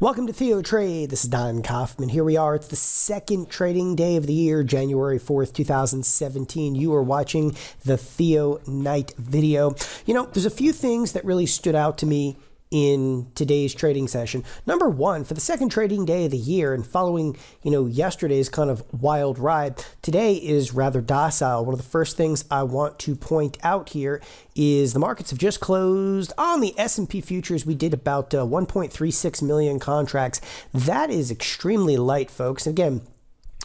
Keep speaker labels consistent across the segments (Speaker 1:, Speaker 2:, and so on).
Speaker 1: Welcome to TheoTrade. This is Don Kaufman. Here we are. It's the second trading day of the year, January 4th, 2017. You are watching the Theo Night video. You know, there's a few things that really stood out to me in today's trading session. Number one, for the second trading day of the year and following, yesterday's kind of wild ride, today is rather docile. One of the first things I want to point out here is the markets have just closed on the S&P futures. We did about 1.36 million contracts. That is extremely light, folks. Again,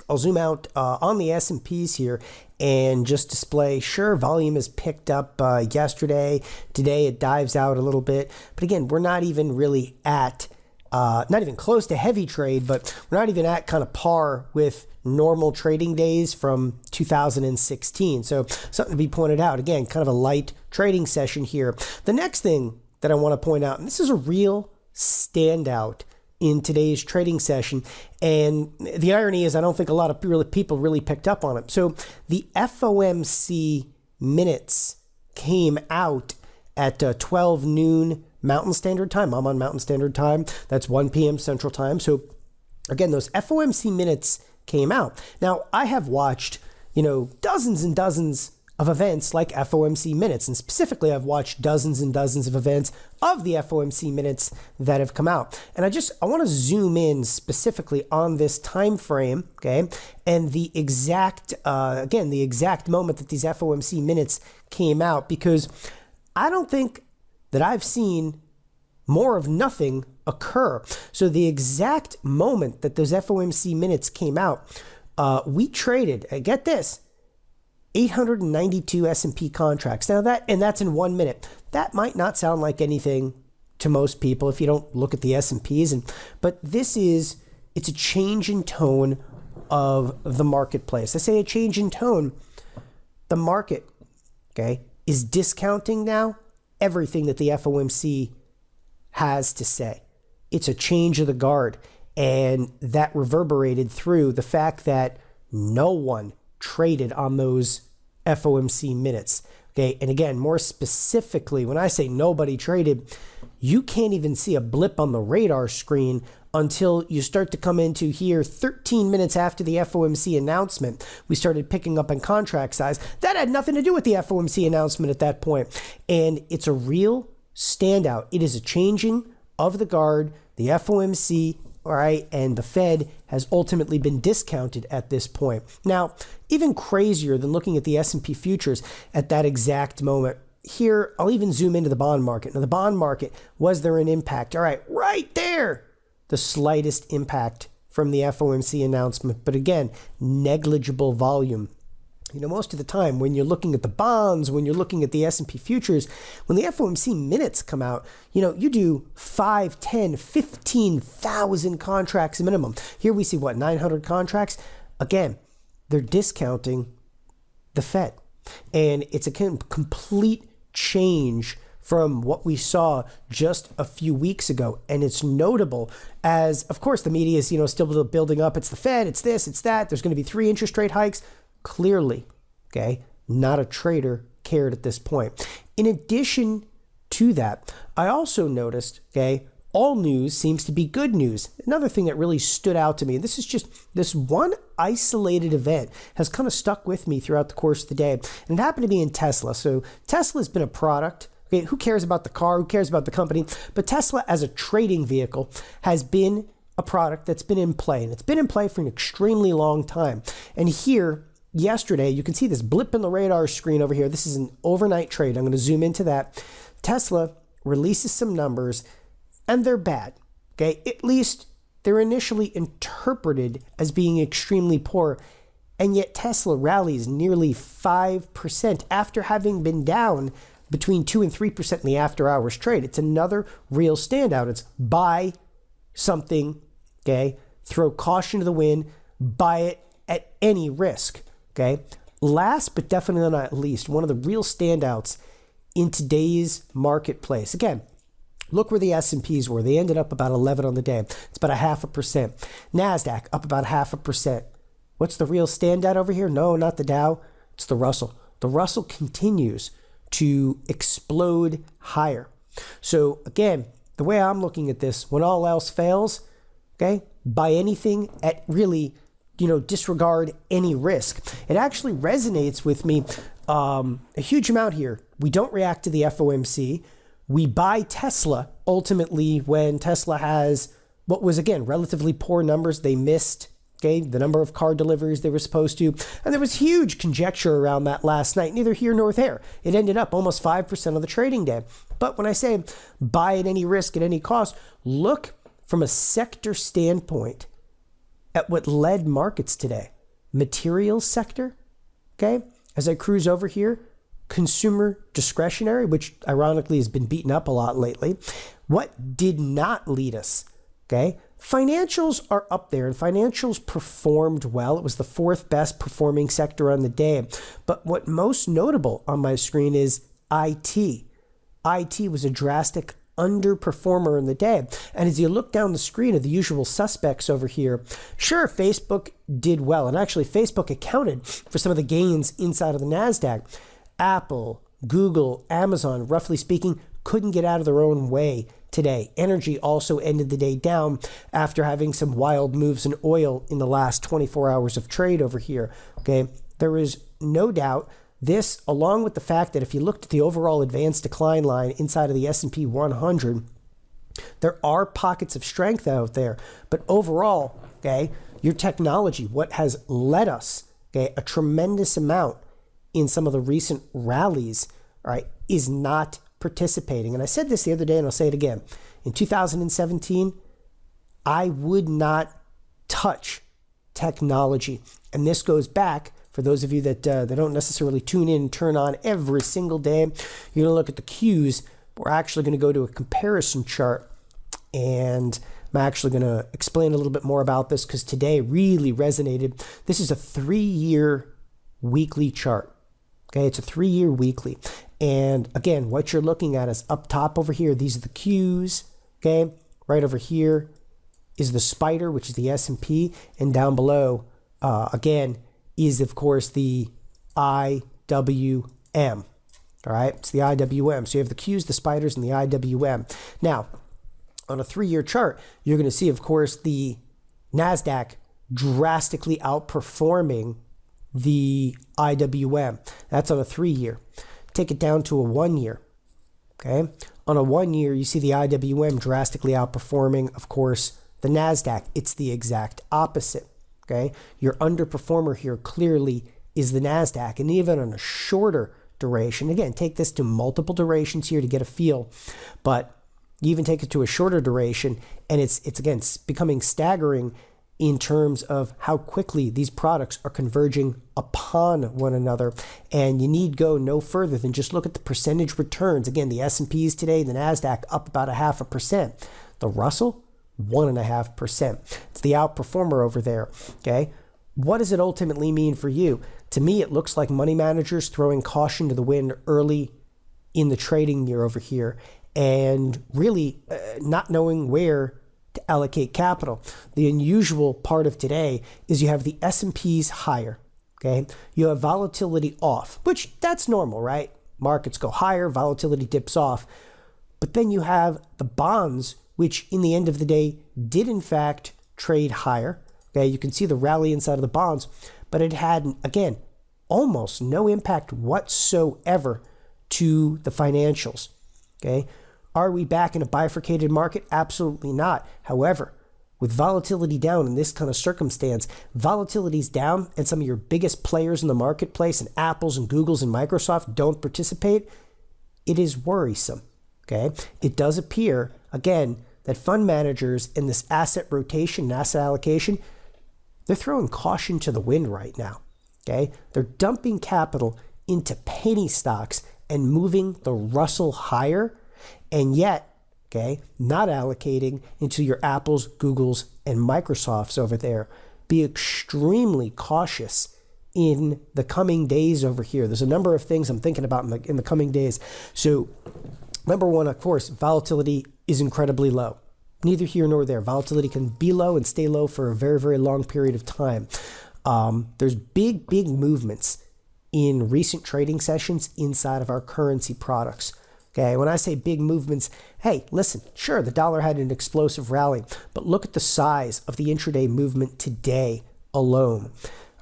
Speaker 1: I'll zoom out on the S&Ps here and just display, sure, volume is picked up yesterday. Today it dives out a little bit. But again, we're not even really at, not even close to heavy trade, but we're not even at kind of par with normal trading days from 2016. So something to be pointed out. Again, kind of a light trading session here. The next thing that I want to point out, and this is a real standout in today's trading session, and the irony is I don't think a lot of people really picked up on it. So the FOMC minutes came out at 12 noon Mountain Standard Time. I'm on Mountain Standard Time. That's 1 p.m. Central Time. So again, those FOMC minutes came out. Now, I have watched, dozens and dozens of events like FOMC minutes, and specifically I've watched dozens and dozens of events of the FOMC minutes that have come out. And I want to zoom in specifically on this time frame, okay? And the exact the exact moment that these FOMC minutes came out, because I don't think that I've seen more of nothing occur. So the exact moment that those FOMC minutes came out, we traded, get this, 892 S&P contracts. Now that's in 1 minute. That might not sound like anything to most people if you don't look at the S&Ps, but it's a change in tone of the marketplace. I say a change in tone. The market, okay, is discounting now everything that the FOMC has to say. It's a change of the guard, and that reverberated through the fact that no one traded on those FOMC minutes. Okay, and again, more specifically, when I say nobody traded, you can't even see a blip on the radar screen until you start to come into here 13 minutes after the FOMC announcement. We started picking up on contract size. That had nothing to do with the FOMC announcement at that point. And it's a real standout. It is a changing of the guard. The FOMC, all right, and the Fed has ultimately been discounted at this point. Now, even crazier than looking at the S&P futures at that exact moment, here, I'll even zoom into the bond market. Now, the bond market, was there an impact? All right, right there, the slightest impact from the FOMC announcement. But again, negligible volume. Most of the time when you're looking at the bonds, when you're looking at the S&P futures, when the FOMC minutes come out, you do 5, 10, 15,000 contracts minimum. Here we see, 900 contracts? Again, they're discounting the Fed. And it's a complete change from what we saw just a few weeks ago. And it's notable as, of course, the media is, still building up. It's the Fed, it's this, it's that. There's going to be 3 interest rate hikes. Clearly, okay, not a trader cared at this point. In addition to that, I also noticed, okay, all news seems to be good news. Another thing that really stood out to me, this is just this one isolated event has kind of stuck with me throughout the course of the day. And it happened to be in Tesla. So Tesla's been a product. Okay, who cares about the car? Who cares about the company? But Tesla as a trading vehicle has been a product that's been in play. And it's been in play for an extremely long time. And here, yesterday, you can see this blip in the radar screen over here. This is an overnight trade. I'm going to zoom into that. Tesla releases some numbers, and they're bad. Okay, at least they're initially interpreted as being extremely poor, and yet Tesla rallies nearly 5% after having been down between 2 and 3% in the after-hours trade. It's another real standout. It's buy something, okay, throw caution to the wind, buy it at any risk. Okay. Last but definitely not least, one of the real standouts in today's marketplace. Again, look where the S&Ps were. They ended up about 11 on the day. It's about 0.5%. NASDAQ up about 0.5%. What's the real standout over here? No, not the Dow. It's the Russell. The Russell continues to explode higher. So again, the way I'm looking at this, when all else fails, okay, buy anything at really, disregard any risk. It actually resonates with me a huge amount here. We don't react to the FOMC. We buy Tesla ultimately when Tesla has what was, again, relatively poor numbers. They missed, okay, the number of car deliveries they were supposed to. And there was huge conjecture around that last night, neither here nor there. It ended up almost 5% of the trading day. But when I say buy at any risk, at any cost, look from a sector standpoint at what led markets today. Materials sector, okay? As I cruise over here, consumer discretionary, which ironically has been beaten up a lot lately. What did not lead us? Okay, financials are up there, and financials performed well. It was the fourth best performing sector on the day. But what most notable on my screen is IT. IT was a drastic underperformer in the day. And as you look down the screen of the usual suspects over here, sure, Facebook did well. And actually, Facebook accounted for some of the gains inside of the NASDAQ. Apple, Google, Amazon, roughly speaking, couldn't get out of their own way today. Energy also ended the day down after having some wild moves in oil in the last 24 hours of trade over here. Okay, there is no doubt this, along with the fact that if you looked at the overall advanced decline line inside of the S&P 100, there are pockets of strength out there. But overall, okay, your technology, what has led us, okay, a tremendous amount in some of the recent rallies, all right, is not participating. And I said this the other day, and I'll say it again. In 2017, I would not touch technology. And this goes back, for those of you that don't necessarily tune in and turn on every single day, you're going to look at the Qs. We're actually going to go to a comparison chart, and I'm actually going to explain a little bit more about this because today really resonated. This is a 3-year weekly chart. Okay, it's a 3-year weekly. And again, what you're looking at is up top over here. These are the Qs. Okay, right over here is the spider, which is the S&P, and down below, again, is of course the IWM. All right, it's the IWM. So you have the Qs, the spiders, and the IWM. Now, on a 3-year chart, you're going to see, of course, the NASDAQ drastically outperforming the IWM. That's on a 3-year. Take it down to a 1-year. Okay. On a 1-year, you see the IWM drastically outperforming, of course, the NASDAQ. It's the exact opposite. Okay. Your underperformer here clearly is the NASDAQ. And even on a shorter duration, again, take this to multiple durations here to get a feel, but you even take it to a shorter duration, and it's again, it's becoming staggering in terms of how quickly these products are converging upon one another. And you need go no further than just look at the percentage returns. Again, the S&Ps today, the NASDAQ up about 0.5%. The Russell, 1.5%. It's the outperformer over there, okay? What does it ultimately mean for you? To me, it looks like money managers throwing caution to the wind early in the trading year over here and really not knowing where to allocate capital. The unusual part of today is you have the S&Ps higher, okay? You have volatility off, which that's normal, right? Markets go higher, volatility dips off. But then you have the bonds, which in the end of the day did in fact trade higher. Okay, you can see the rally inside of the bonds, but it had, again, almost no impact whatsoever to the financials. Okay, are we back in a bifurcated market? Absolutely not. However, with volatility down in this kind of circumstance, volatility's down and some of your biggest players in the marketplace and Apples and Googles and Microsoft don't participate, it is worrisome. Okay, it does appear, again, that fund managers in this asset rotation and asset allocation, they're throwing caution to the wind right now. Okay, they're dumping capital into penny stocks and moving the Russell higher, and yet, okay, not allocating into your Apples, Googles, and Microsofts over there. Be extremely cautious in the coming days over here. There's a number of things I'm thinking about in the coming days. So, number one, of course, volatility is incredibly low. Neither here nor there. Volatility can be low and stay low for a very, very long period of time. There's big, big movements in recent trading sessions inside of our currency products. Okay, when I say big movements, hey, listen, sure, the dollar had an explosive rally, but look at the size of the intraday movement today alone.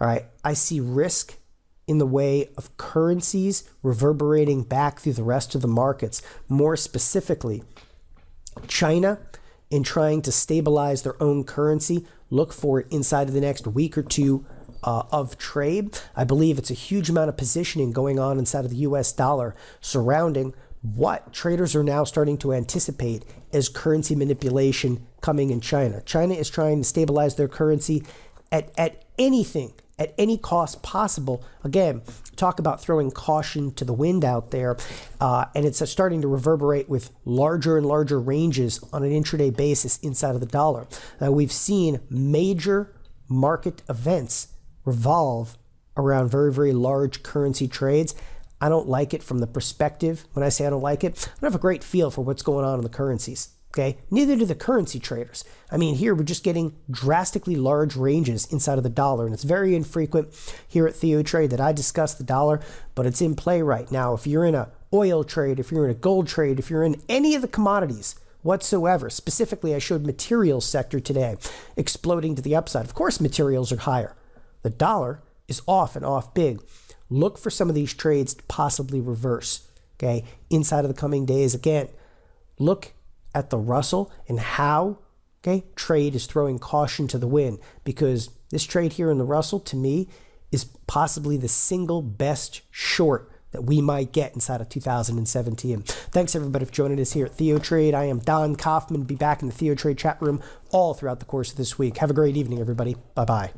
Speaker 1: All right, I see risk in the way of currencies reverberating back through the rest of the markets. More specifically, China, in trying to stabilize their own currency, look for it inside of the next week or two of trade. I believe it's a huge amount of positioning going on inside of the US dollar surrounding what traders are now starting to anticipate as currency manipulation coming in China. China is trying to stabilize their currency at anything, at any cost possible. Again, talk about throwing caution to the wind out there, and it's starting to reverberate with larger and larger ranges on an intraday basis inside of the dollar. We've seen major market events revolve around very, very large currency trades. I don't like it from the perspective. When I say I don't like it, I don't have a great feel for what's going on in the currencies. Okay, neither do the currency traders. I mean, here we're just getting drastically large ranges inside of the dollar, and it's very infrequent here at TheoTrade that I discuss the dollar, but it's in play right now. If you're in a oil trade, if you're in a gold trade, if you're in any of the commodities whatsoever, specifically I showed materials sector today exploding to the upside. Of course, materials are higher. The dollar is off and off big. Look for some of these trades to possibly reverse, okay, inside of the coming days. Again, look at the Russell and how, okay, trade is throwing caution to the wind, because this trade here in the Russell, to me, is possibly the single best short that we might get inside of 2017. Thanks everybody for joining us here at TheoTrade. I am Don Kaufman. Be back in the TheoTrade chat room all throughout the course of this week. Have a great evening, everybody. Bye-bye.